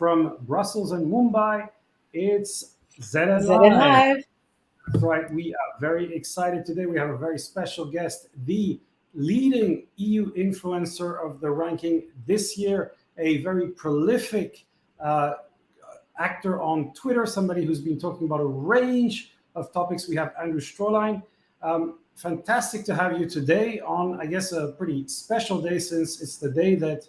from Brussels and Mumbai. It's ZN ZN Live. Live. That's right. We are very excited today. We have a very special guest, the leading EU influencer of the ranking this year, a very prolific uh, actor on Twitter, somebody who's been talking about a range of topics. We have Andrew Stroehlein. Fantastic to have you today on, I guess, a pretty special day since it's the day that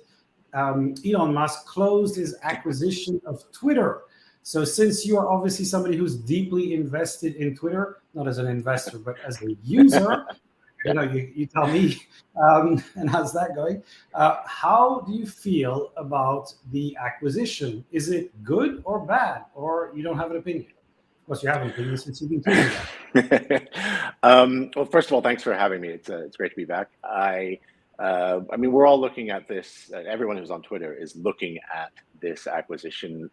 Elon Musk closed his acquisition of Twitter. So since you are obviously somebody who's deeply invested in Twitter, not as an investor, but as a user, you tell me, and how's that going? How do you feel about the acquisition? Is it good or bad, or you don't have an opinion? Of course, you have an opinion since you've been tweeting that. Well, first of all, thanks for having me. It's great to be back. I mean, we're all looking at this. Everyone who's on Twitter is looking at this acquisition,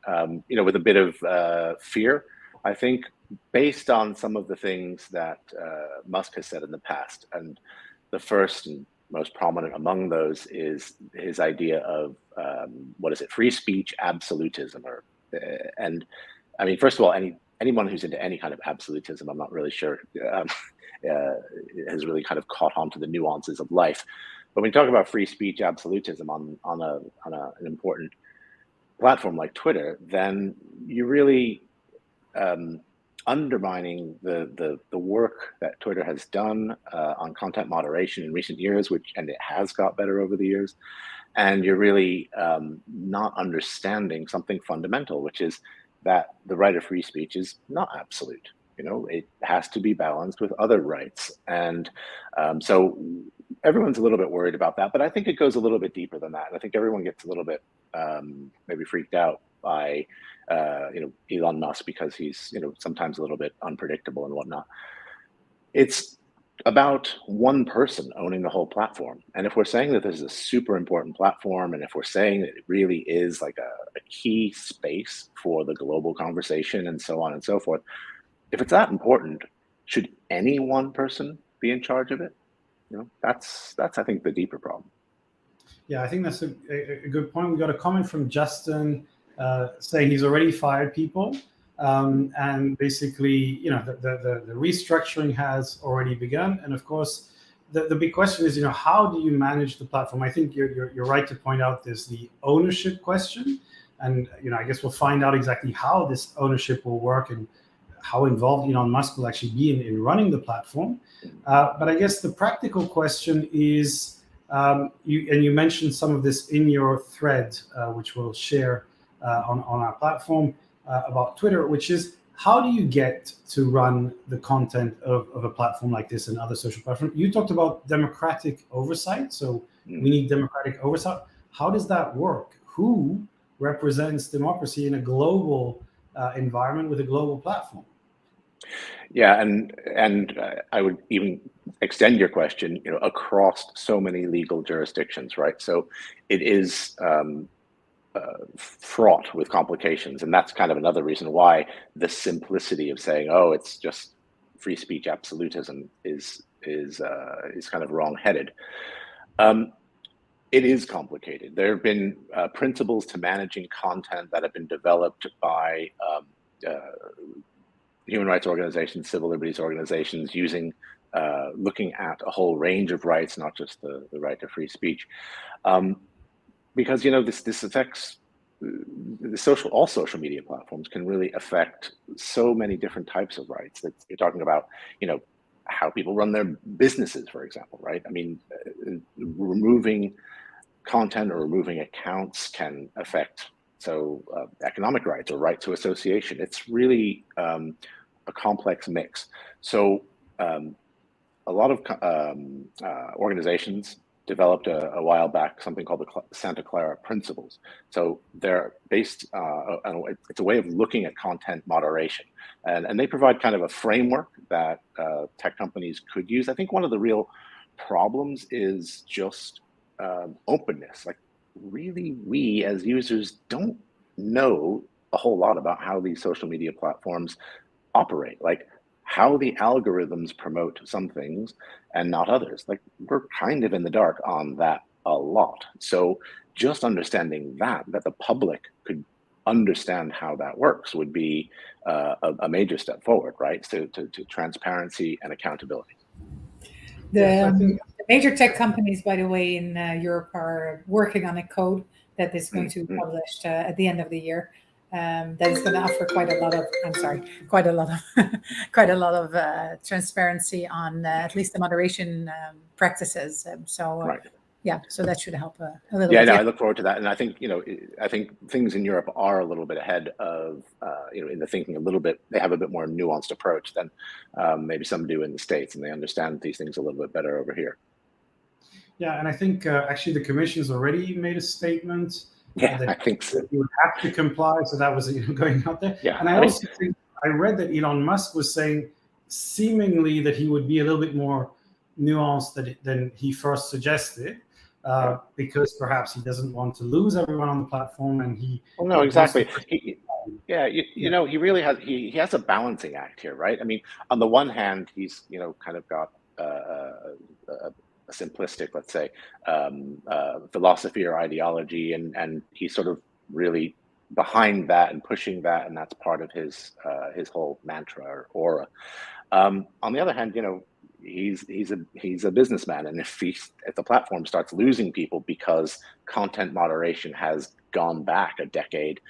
with a bit of fear, I think, based on some of the things that Musk has said in the past. And the first and most prominent among those is his idea of free speech absolutism, and I mean, first of all, anyone who's into any kind of absolutism, I'm not really sure, has really kind of caught on to the nuances of life. But when you talk about free speech absolutism on an important platform like Twitter, then you're really undermining the work that Twitter has done on content moderation in recent years, and it has got better over the years. And you're really not understanding something fundamental, which is that the right of free speech is not absolute. It has to be balanced with other rights. And so everyone's a little bit worried about that, but I think it goes a little bit deeper than that. And I think everyone gets a little bit maybe freaked out by Elon Musk because he's sometimes a little bit unpredictable and whatnot. It's about one person owning the whole platform. And if we're saying that this is a super important platform, and if we're saying that it really is like a key space for the global conversation and so on and so forth, if it's that important, should any one person be in charge of it? That's I think the deeper problem. Yeah, I think that's a good point. We got a comment from Justin saying he's already fired people. And basically, the restructuring has already begun. And of course, the big question is, how do you manage the platform? I think you're right to point out there's the ownership question. And, I guess we'll find out exactly how this ownership will work and how involved Elon Musk will actually be in running the platform. But I guess the practical question is, you mentioned some of this in your thread, which we'll share on our platform, about Twitter, which is, how do you get to run the content of a platform like this and other social platforms? You talked about democratic oversight, so we need democratic oversight. How does that work? Who represents democracy in a global environment with a global platform? Yeah, and I would even extend your question, across so many legal jurisdictions, right? So it is fraught with complications, and that's kind of another reason why the simplicity of saying, "Oh, it's just free speech absolutism," is kind of wrong-headed. It is complicated. There have been principles to managing content that have been developed by human rights organizations, civil liberties organizations, looking at a whole range of rights, not just the right to free speech. Because this affects all social media platforms can really affect so many different types of rights. That you're talking about, how people run their businesses, for example, right? I mean, removing content or removing accounts can affect economic rights or right to association. It's really a complex mix. So a lot of organizations developed a while back something called the Santa Clara Principles. So they're based on, it's a way of looking at content moderation. And they provide kind of a framework that tech companies could use. I think one of the real problems is just openness. Like, really, we as users don't know a whole lot about how these social media platforms operate. Like, how the algorithms promote some things and not others. Like, we're kind of in the dark on that a lot. So just understanding that the public could understand how that works would be a major step forward, right? So to transparency and accountability. Yes, I think. The major tech companies, by the way, in Europe are working on a code that is going to be published at the end of the year. That is going to offer quite a lot of, quite a lot of, quite a lot of transparency on at least the moderation practices. Right. Yeah, so that should help a little Yeah, bit. no, I look forward to that, and I think I think things in Europe are a little bit ahead of in the thinking a little bit. They have a bit more nuanced approach than maybe some do in the States, and they understand these things a little bit better over here. Yeah, and I think actually the Commission's already made a statement. Yeah, that I think so. you would have to comply. So that was going out there. Yeah, and I also think I read that Elon Musk was saying seemingly that he would be a little bit more nuanced than he first suggested. Because perhaps he doesn't want to lose everyone on the platform, and he. Well, no, exactly. You know, he really has. He has a balancing act here, right? I mean, on the one hand, he's kind of got a simplistic, let's say, philosophy or ideology, and he's sort of really behind that and pushing that, and that's part of his whole mantra or aura. On the other hand, he's a businessman, and if the platform starts losing people because content moderation has gone back a decade,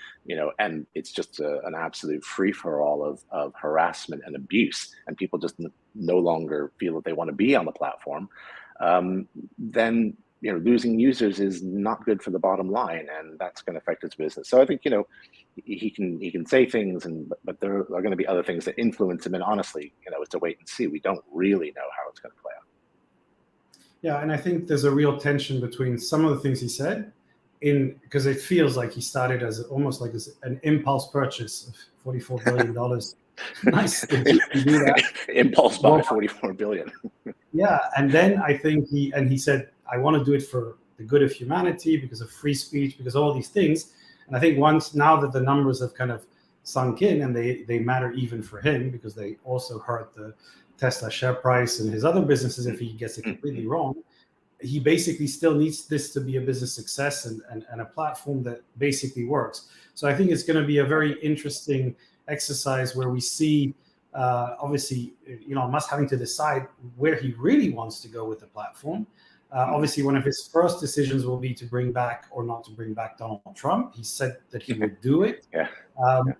and it's just an absolute free-for-all of harassment and abuse, and people just no longer feel that they want to be on the platform, then losing users is not good for the bottom line, and that's going to affect his business. So I think he can say things, but there are going to be other things that influence him, and honestly, it's a wait and see. We don't really know how it's going to play out. Yeah, and I think there's a real tension between some of the things he said, because it feels like he started as almost like an impulse purchase of $44 billion. Nice to do that. Impulse buy $44 billion. Yeah, and then I think he said, I want to do it for the good of humanity, because of free speech, because of all these things. And I think now that the numbers have kind of sunk in, and they matter even for him, because they also hurt the Tesla share price and his other businesses if he gets it completely wrong, he basically still needs this to be a business success and a platform that basically works. So I think it's going to be a very interesting exercise where we see obviously Elon Musk having to decide where he really wants to go with the platform. Obviously, one of his first decisions will be to bring back or not to bring back Donald Trump. He said that he would do it.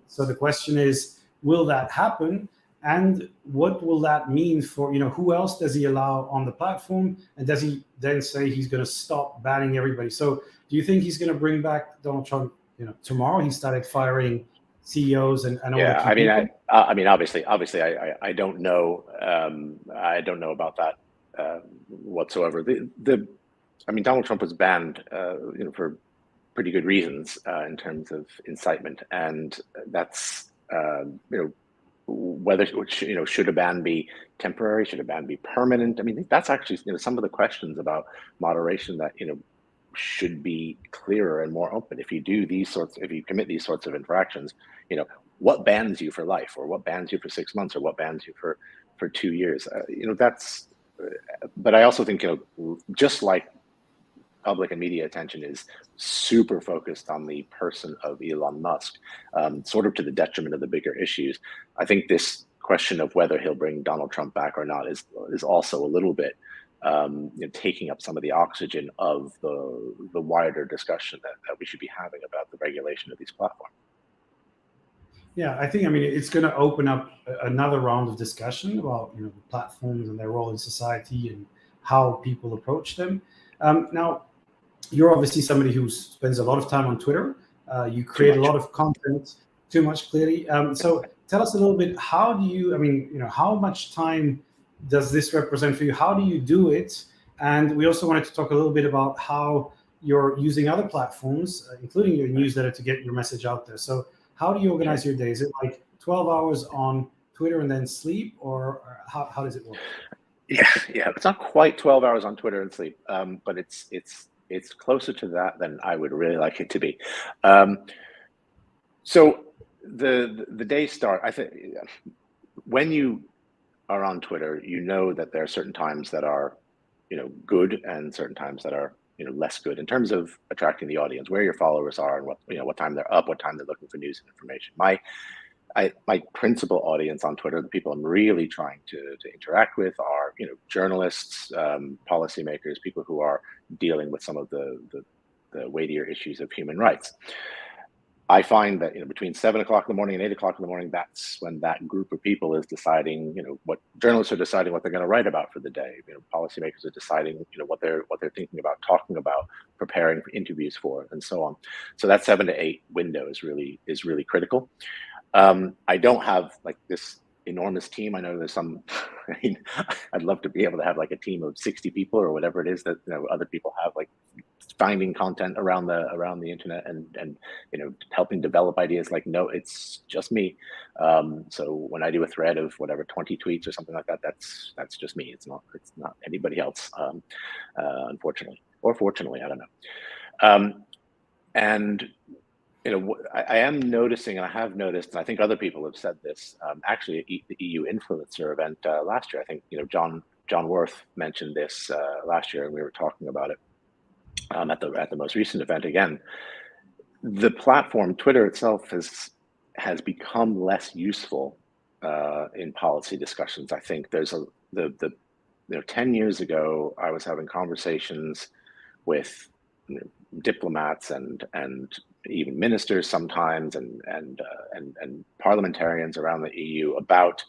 So the question is, will that happen? And what will that mean for, who else does he allow on the platform? And does he then say he's going to stop banning everybody? So do you think he's going to bring back Donald Trump? Tomorrow he started firing CEOs and all yeah, the key I mean, obviously, I don't know. I don't know about that whatsoever. I mean, Donald Trump was banned, for pretty good reasons in terms of incitement, and that's whether should a ban be temporary, should a ban be permanent? I mean, that's actually some of the questions about moderation that should be clearer and more open. If you commit these sorts of infractions, what bans you for life, or what bans you for 6 months, or what bans you for 2 years? That's. But I also think just like public and media attention is super focused on the person of Elon Musk, sort of to the detriment of the bigger issues. I think this question of whether he'll bring Donald Trump back or not is also a little bit taking up some of the oxygen of the wider discussion that we should be having about the regulation of these platforms. Yeah, I think, it's going to open up another round of discussion about, the platforms and their role in society and how people approach them. Now, you're obviously somebody who spends a lot of time on Twitter. You create a lot of content, too much, clearly. So tell us a little bit, how do you, how much time does this represent for you? How do you do it? And we also wanted to talk a little bit about how you're using other platforms, including your newsletter, to get your message out there. So how do you organize your day? Is it like 12 hours on Twitter and then sleep, or how does it work? Yeah, it's not quite 12 hours on Twitter and sleep, but it's closer to that than I would really like it to be. So the day start, I think, when you are on Twitter, that there are certain times that are good and certain times that are less good in terms of attracting the audience, where your followers are, and what time they're up, what time they're looking for news and information. My principal audience on Twitter, the people I'm really trying to interact with, are journalists, policymakers, people who are dealing with some of the weightier issues of human rights. I find that between 7 o'clock in the morning and 8 o'clock in the morning, that's when that group of people is deciding, what journalists are deciding what they're going to write about for the day. Policymakers are deciding, what they're thinking about, talking about, preparing for interviews for, and so on. So that 7 to 8 window is really critical. I don't have like this enormous team. I know there's some. I mean, I'd love to be able to have like a team of 60 people or whatever it is that other people have, like finding content around the internet and helping develop ideas. Like, no, it's just me. So when I do a thread of whatever 20 tweets or something like that, that's just me. It's not anybody else, unfortunately, or fortunately, I don't know. And I am noticing, and I have noticed, and I think other people have said this, actually at the EU influencer event last year. I think John Worth mentioned this last year, and we were talking about it at the most recent event. Again, the platform Twitter itself has become less useful in policy discussions. I think there's 10 years ago, I was having conversations with diplomats and even ministers sometimes and parliamentarians around the EU about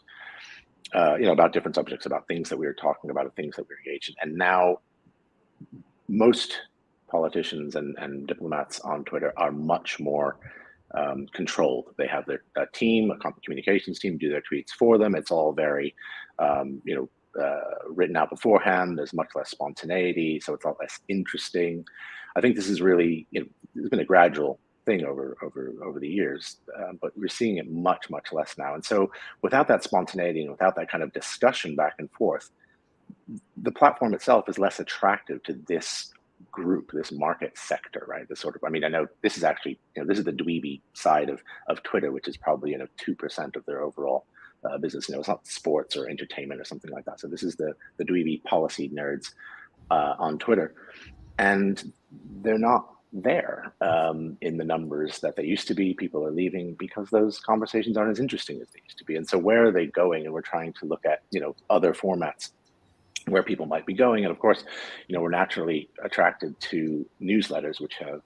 about different subjects, about things that we were talking about, things that we were engaged in. And now most politicians and diplomats on Twitter are much more controlled. They have their team, a communications team, do their tweets for them. It's all very written out beforehand. There's much less spontaneity, so it's a lot less interesting. I think this is really, it's been a gradual thing over the years, but we're seeing it much less now. And so without that spontaneity and without that kind of discussion back and forth, the platform itself is less attractive to this group, this market sector, right? This sort of, I mean, I know this is actually, this is the dweeby side of Twitter, which is probably 2% of their overall business. It's not sports or entertainment or something like that. So this is the dweeby policy nerds on Twitter, and they're not there in the numbers that they used to be. People are leaving because those conversations aren't as interesting as they used to be. And so where are they going? And we're trying to look at other formats where people might be going. And of course, we're naturally attracted to newsletters, which have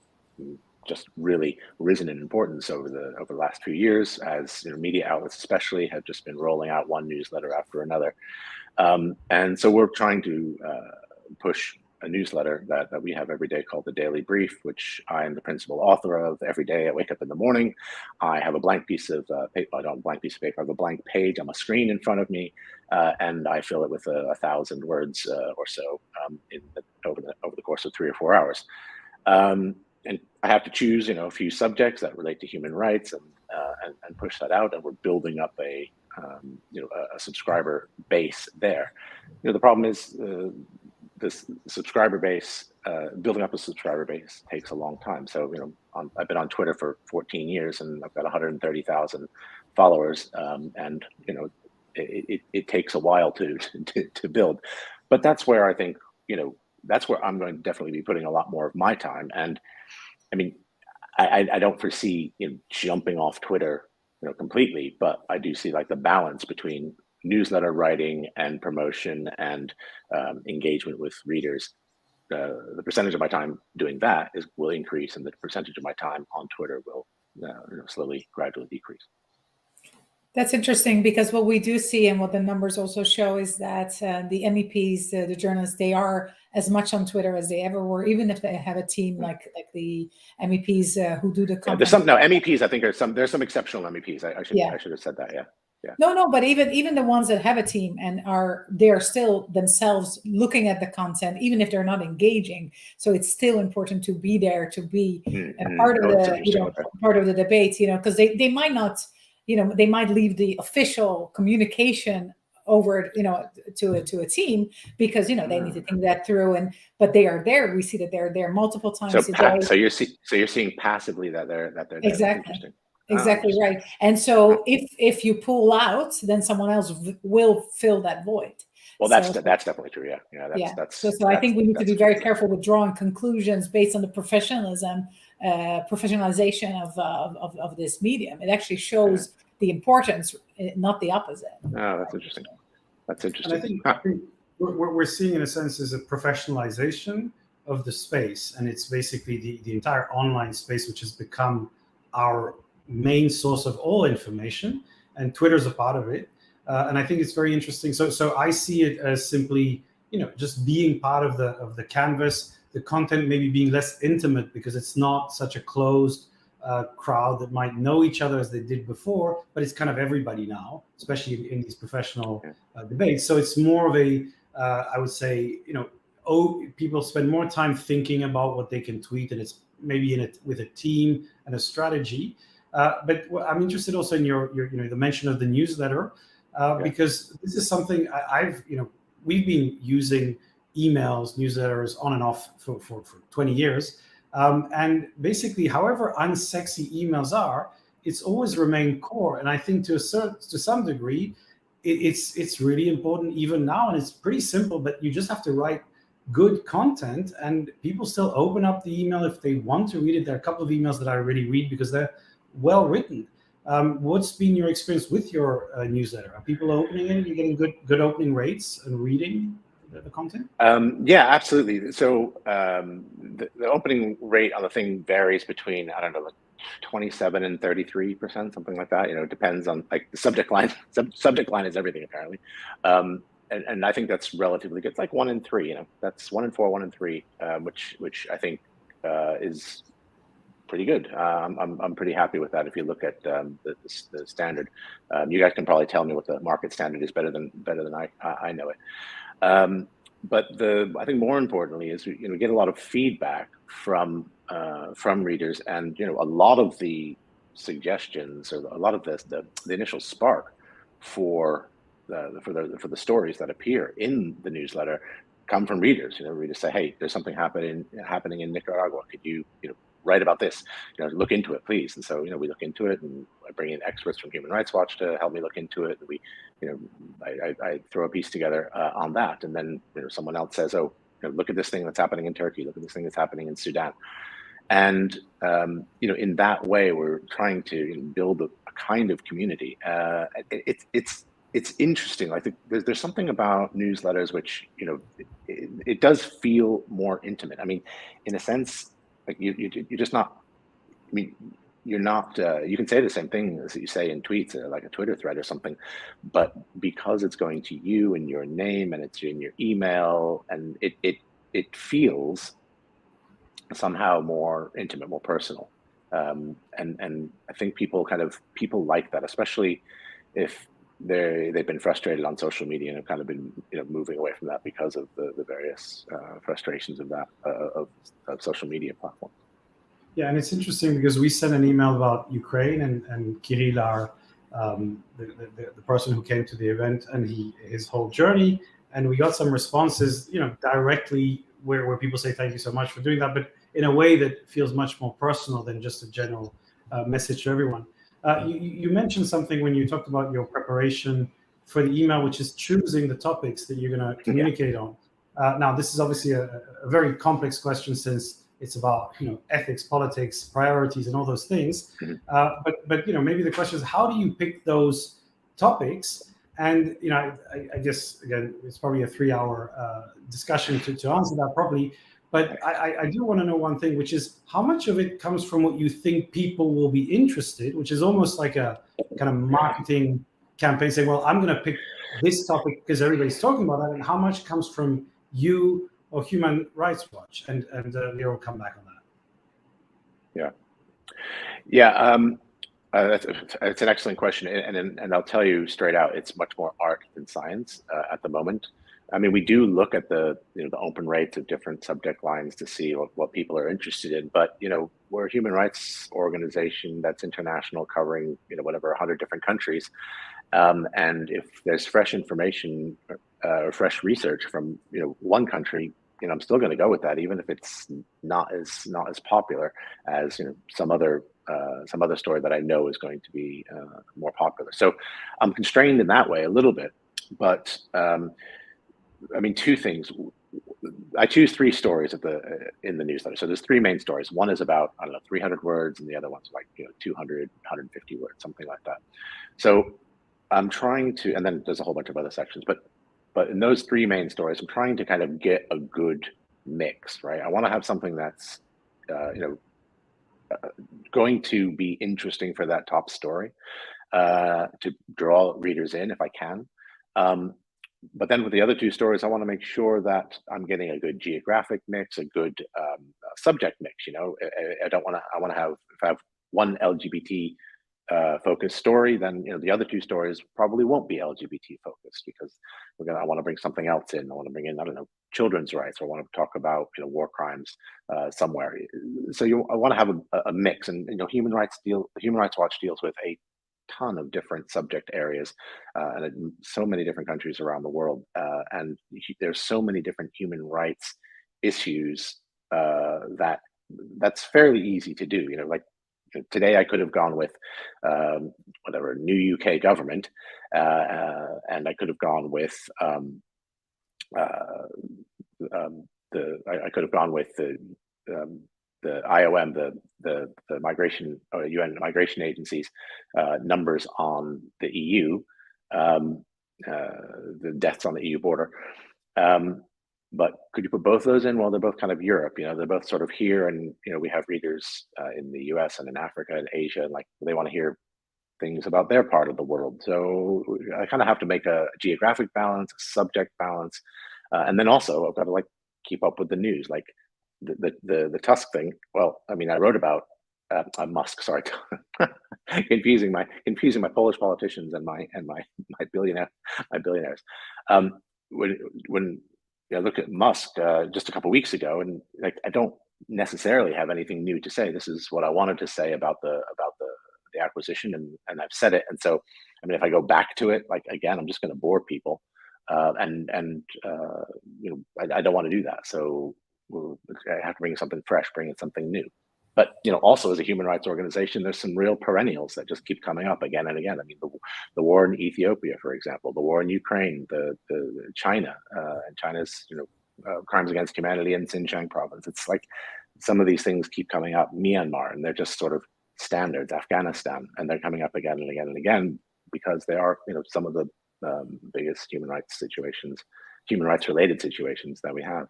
just really risen in importance over the last few years, as media outlets especially have just been rolling out one newsletter after another. And so we're trying to push a newsletter that we have every day called The Daily Brief, which I am the principal author of. Every day I wake up in the morning, I have a blank piece of paper. I don't have a blank piece of paper, I have a blank page on a screen in front of me, and I fill it with 1,000 words or so over the course of 3 or 4 hours. And I have to choose, a few subjects that relate to human rights and push that out. And we're building up a subscriber base there. The problem is this subscriber base, building up a subscriber base takes a long time. So, I've been on Twitter for 14 years and I've got 130,000 followers. And, it takes a while to build. But that's where I think, that's where I'm going to definitely be putting a lot more of my time. And I mean, I don't foresee jumping off Twitter completely, but I do see like the balance between newsletter writing and promotion and engagement with readers. The percentage of my time doing that will increase, and the percentage of my time on Twitter will slowly, gradually decrease. That's interesting, because what we do see and what the numbers also show is that the MEPs, the journalists, they are as much on Twitter as they ever were, even if they have a team like the MEPs who do the content. There's some MEPs. I think there's some exceptional MEPs. I should have said that. Yeah. No, but even the ones that have a team and they're still themselves looking at the content, even if they're not engaging. So it's still important to be there, to be a part of part of the debate, because they might not, they might leave the official communication over, to a team, because they need to think that through. But they are there. We see that they're there multiple times a day. So you're seeing passively that they're exactly. Exactly right. And so if you pull out, then someone else will fill that void. Well, that's definitely true. Yeah. So I think we need to be very careful with drawing conclusions based on the professionalization of this medium. It actually shows the importance, not the opposite. Oh, that's interesting. That's interesting. And I think what we're seeing, in a sense, is a professionalization of the space, and it's basically the entire online space, which has become our main source of all information, and Twitter's a part of it. And I think it's very interesting. So I see it as simply, just being part of the canvas, the content maybe being less intimate because it's not such a closed crowd that might know each other as they did before, but it's kind of everybody now, especially in these professional debates. So it's more of a, I would say, people spend more time thinking about what they can tweet, and it's maybe with a team and a strategy. But I'm interested also in your the mention of the newsletter, because this is something we've been using newsletters on and off for 20 years. And basically, however unsexy emails are, it's always remained core. And I think to some degree, it's really important even now. And it's pretty simple, but you just have to write good content, and people still open up the email if they want to read it. There are a couple of emails that I really read because they're well written. What's been your experience with your newsletter? Are people opening it? Are you getting good opening rates and reading the content? Yeah, absolutely. So the opening rate on the thing varies between, I don't know, like 27 and 33%, something like that. It depends on like the subject line. Subject line is everything, apparently. And I think that's relatively good. It's like 1 in 3. That's 1 in 4, 1 in 3, which I think is pretty good. I'm pretty happy with that. If you look at the standard, you guys can probably tell me what the market standard is better than I know it. But I think more importantly is we get a lot of feedback from readers, and a lot of the suggestions, or a lot of the initial spark for the stories that appear in the newsletter come from readers. Readers say, "Hey, there's something happening in Nicaragua. Could you write about this? Look into it, please." And so we look into it, and I bring in experts from Human Rights Watch to help me look into it. We, I throw a piece together on that, and then someone else says, "Oh, look at this thing that's happening in Turkey. Look at this thing that's happening in Sudan." And in that way, we're trying to build a kind of community. It's interesting. I think there's something about newsletters which it does feel more intimate. I mean, in a sense, like you're just not. I mean, you're not. You can say the same thing as you say in tweets, like a Twitter thread or something, but because it's going to you and your name, and it's in your email, and it feels somehow more intimate, more personal, and I think people like that, especially if they've been frustrated on social media and have kind of been moving away from that because of the various frustrations of that of social media platforms. Yeah, and it's interesting because we sent an email about Ukraine, and Kirill, the person who came to the event, and his whole journey, and we got some responses, directly where people say thank you so much for doing that, but in a way that feels much more personal than just a general message to everyone. You mentioned something when you talked about your preparation for the email, which is choosing the topics that you're going to communicate on. Now, this is obviously a very complex question, since it's about ethics, politics, priorities, and all those things. But maybe the question is, how do you pick those topics? And I guess again, it's probably a 3-hour discussion to answer that properly. But I do want to know one thing, which is how much of it comes from what you think people will be interested, which is almost like a kind of marketing campaign saying, well, I'm going to pick this topic because everybody's talking about that, and how much comes from you or Human Rights Watch, and Leo will come back on that. It's an excellent question, and I'll tell you straight out, it's much more art than science at the moment. I mean, we do look at the open rates of different subject lines to see what people are interested in, but we're a human rights organization that's international, covering 100 different countries, and if there's fresh information or fresh research from one country, I'm still going to go with that, even if it's not as popular as some other some other story that I know is going to be more popular. So I'm constrained in that way a little bit. But I mean, two things. I choose three stories in the newsletter. So there's three main stories. One is about, I don't know, 300 words, and the other one's like 200, 150 words, something like that. So I'm trying to, and then there's a whole bunch of other sections. But in those three main stories, I'm trying to kind of get a good mix, right? I want to have something that's going to be interesting for that top story, to draw readers in if I can. But then with the other two stories, I want to make sure that I'm getting a good geographic mix, a good subject mix. I don't want to. I want to have, if I have one LGBT focused story, then the other two stories probably won't be LGBT focused, because I want to bring something else in. I want to bring in, I don't know, children's rights, or I want to talk about war crimes somewhere. So I want to have a mix, and Human Rights Watch deals with a ton of different subject areas and in so many different countries around the world, and there's so many different human rights issues that's fairly easy to do. Like today I could have gone with whatever, new UK government, and I could have gone with I could have gone with the IOM, the migration, or UN migration agencies numbers on the EU, the deaths on the EU border. But could you put both those in? Well, they're both kind of Europe. They're both sort of here, and we have readers in the US and in Africa and Asia, and like they want to hear things about their part of the world. So I kind of have to make a geographic balance, a subject balance, and then also I've got to keep up with the news, like the Tusk thing. Well, I mean, I wrote about Musk. Sorry, confusing my Polish politicians and my billionaires. When I look at Musk just a couple of weeks ago, and I don't necessarily have anything new to say. This is what I wanted to say about the acquisition, and I've said it. And so, I mean, if I go back to it, again, I'm just going to bore people, and I don't want to do that. So I have to bring something fresh, bring in something new. But also as a human rights organization, there's some real perennials that just keep coming up again and again. I mean, the war in Ethiopia, for example, the war in Ukraine, the China, and China's crimes against humanity in Xinjiang province. It's like some of these things keep coming up. Myanmar, and they're just sort of standards. Afghanistan, and they're coming up again and again and again, because they are some of the biggest human rights related situations that we have.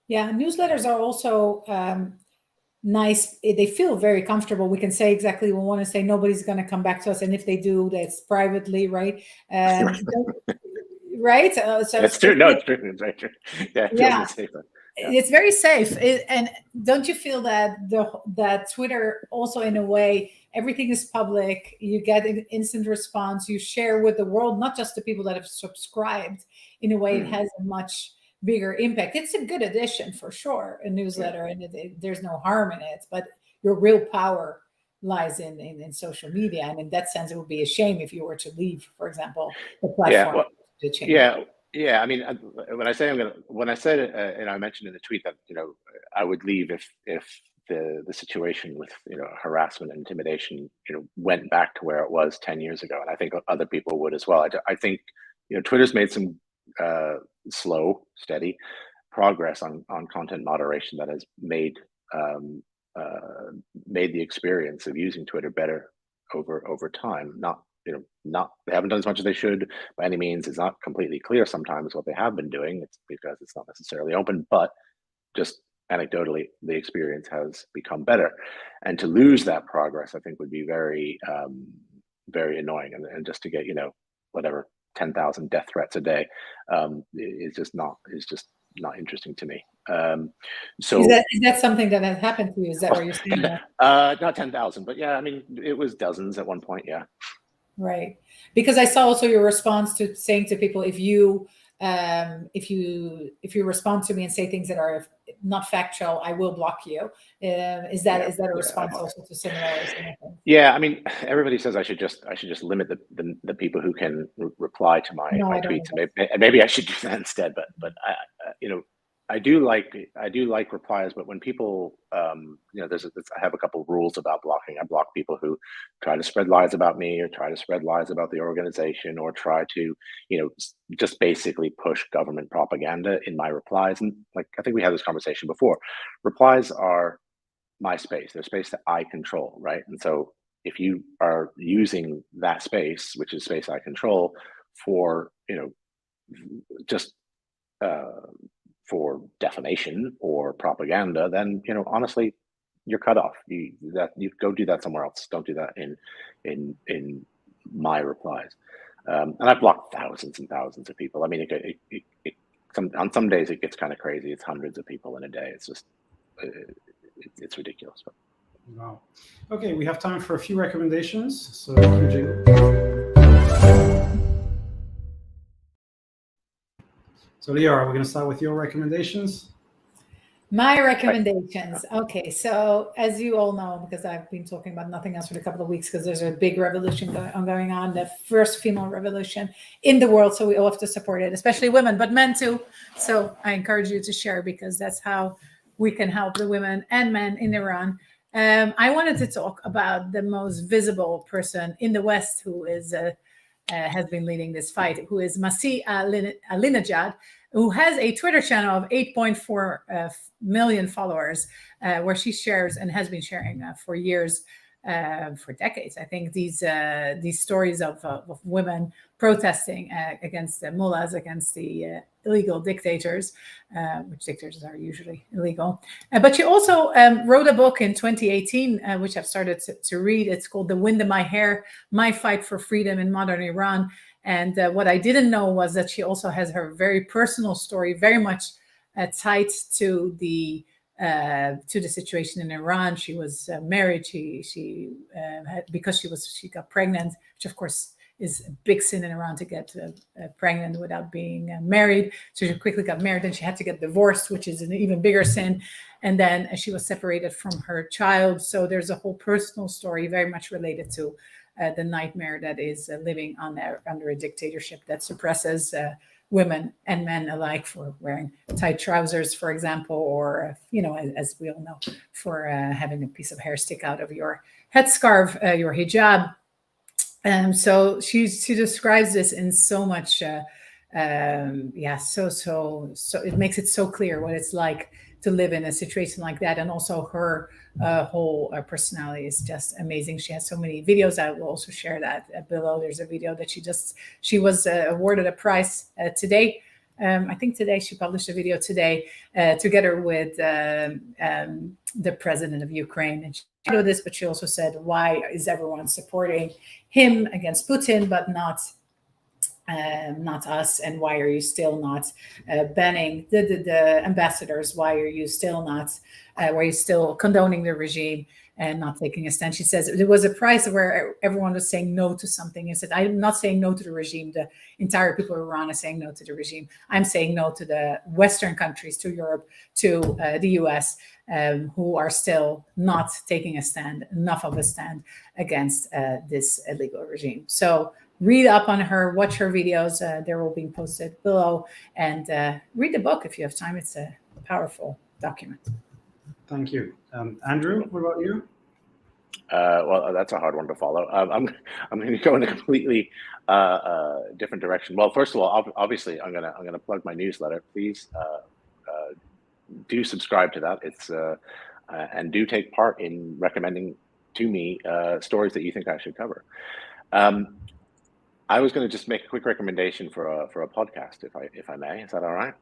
Yeah, newsletters are also nice. They feel very comfortable. We can say exactly what we want to say. Nobody's going to come back to us, and if they do, that's privately, right? Right. So it's true. No, it's true. It's very true. Yeah. It's very safe. And don't you feel that that Twitter also, in a way, everything is public, you get an instant response, you share with the world, not just the people that have subscribed. In a way, it has a much bigger impact. It's a good addition for sure, a newsletter, and there's no harm in it, but your real power lies in social media. And in that sense, it would be a shame if you were to leave, for example, the platform to change. Yeah, I mean, when I said it, and I mentioned in the tweet that I would leave if the situation with harassment and intimidation went back to where it was 10 years ago, and I think other people would as well. I think Twitter's made some slow, steady progress on content moderation that has made the experience of using Twitter better over time. They haven't done as much as they should by any means. It's not completely clear sometimes what they have been doing. It's because it's not necessarily open, but just anecdotally, the experience has become better. And to lose that progress, I think, would be very, very annoying. And just to get whatever 10,000 death threats a day is just not interesting to me. So is that something that has happened to you? Is that what you're saying? Not 10,000, but yeah, I mean, it was dozens at one point. Yeah. Right. Because I saw also your response to saying to people, if you respond to me and say things that are not factual, I will block you. Is that a response also to similar? Yeah, I mean, everybody says I should just limit the people who can reply to my tweets, and maybe I should do that instead. But I I do like replies, but when people, I have a couple of rules about blocking. I block people who try to spread lies about me, or try to spread lies about the organization, or try to, just basically push government propaganda in my replies. And like, I think we had this conversation before. Replies are my space. They're space that I control, right? And so if you are using that space, which is space I control, for just for defamation or propaganda, then honestly, you're cut off. You go do that somewhere else. Don't do that in my replies. And I've blocked thousands and thousands of people. I mean, on some days it gets kind of crazy. It's hundreds of people in a day. It's just it's ridiculous. Wow. Okay, we have time for a few recommendations. So, Liara, we're going to start with your recommendations. My recommendations. Okay, so as you all know, because I've been talking about nothing else for a couple of weeks, because there's a big revolution going on, the first female revolution in the world. So we all have to support it, especially women, but men too. So I encourage you to share, because that's how we can help the women and men in Iran. I wanted to talk about the most visible person in the West who is has been leading this fight, who is Masih Alinejad, who has a Twitter channel of 8.4 million followers, where she shares and has been sharing for years, for decades, I think, these stories of women protesting against the mullahs, against the illegal dictators, which dictators are usually illegal. But she also wrote a book in 2018, which I've started to read. It's called The Wind in My Hair, My Fight for Freedom in Modern Iran. And what I didn't know was that she also has her very personal story, very much tied to the situation in Iran. She was married. She because she got pregnant, which of course is a big sin in Iran, to get pregnant without being married. So she quickly got married, and she had to get divorced, which is an even bigger sin. And then she was separated from her child. So there's a whole personal story very much related to the nightmare that is living under a dictatorship that suppresses women and men alike for wearing tight trousers, for example, or, as we all know, for having a piece of hair stick out of your headscarf, your hijab. So she describes this in so much, so it makes it so clear what it's like to live in a situation like that. And also her whole personality is just amazing. She has so many videos. I will also share that below. There's a video that she was awarded a prize today. I think today she published a video today together with the president of Ukraine. And she did this, but she also said, why is everyone supporting him against Putin, but not us? And why are you still not banning the ambassadors? Why are you still not, why are you still condoning the regime and not taking a stand? She says there was a prize where everyone was saying no to something. He said, I'm not saying no to the regime. The entire people of Iran are saying no to the regime. I'm saying no to the Western countries, to Europe, to the US, who are still not taking a stand, enough of a stand against this illegal regime. So read up on her, watch her videos. They're all being posted below, and read the book if you have time. It's a powerful document. Thank you. Andrew, what about you? Well, that's a hard one to follow. I'm going to go in a completely different direction. Well, first of all, obviously, I'm going to plug my newsletter. Please do subscribe to that. It's and do take part in recommending to me stories that you think I should cover. I was going to just make a quick recommendation for a podcast, if I may. Is that all right?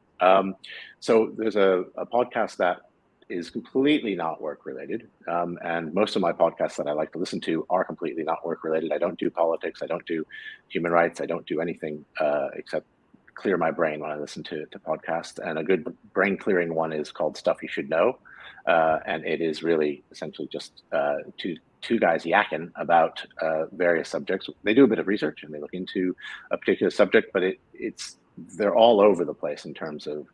So there's a podcast that is completely not work related, and most of my podcasts that I like to listen to are completely not work related. I don't do politics. I don't do human rights. I don't do anything except clear my brain when I listen to podcasts. And a good brain clearing one is called Stuff You Should Know, and it is really essentially just two guys yakking about various subjects. They do a bit of research and they look into a particular subject, but they're all over the place in terms of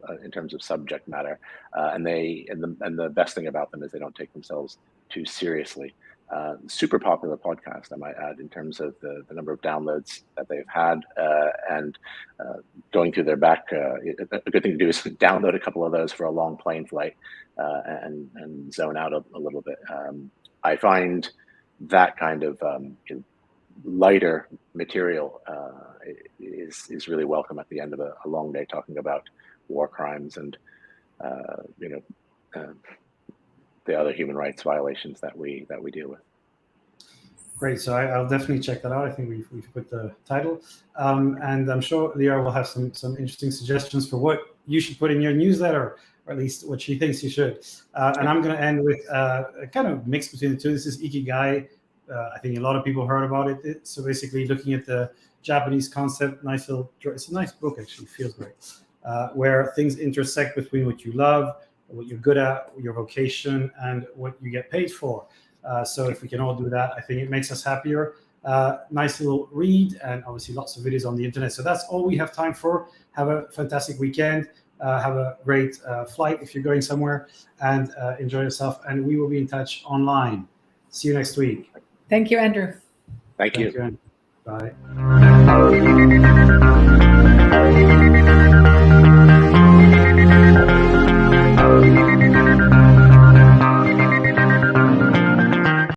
subject matter. And the best thing about them is they don't take themselves too seriously. Super popular podcast, I might add, in terms of the number of downloads that they've had, and going through their back, a good thing to do is download a couple of those for a long plane flight and zone out a little bit. I find that kind of lighter material is really welcome at the end of a long day, talking about war crimes and the other human rights violations that we deal with. Great. So I'll definitely check that out. I think we've put the title, and I'm sure Leah will have some interesting suggestions for what you should put in your newsletter, or at least what she thinks you should. And I'm going to end with a kind of mix between the two. This is Ikigai. I think a lot of people heard about it. So basically, looking at the Japanese concept, it's a nice book, actually, feels great, where things intersect between what you love, what you're good at, your vocation, and what you get paid for. So if we can all do that, I think it makes us happier. Nice little read, and obviously lots of videos on the internet. So that's all we have time for. Have a fantastic weekend. Have a great flight if you're going somewhere, and enjoy yourself. And we will be in touch online. See you next week. Thank you, Andrew. Thank you. Bye.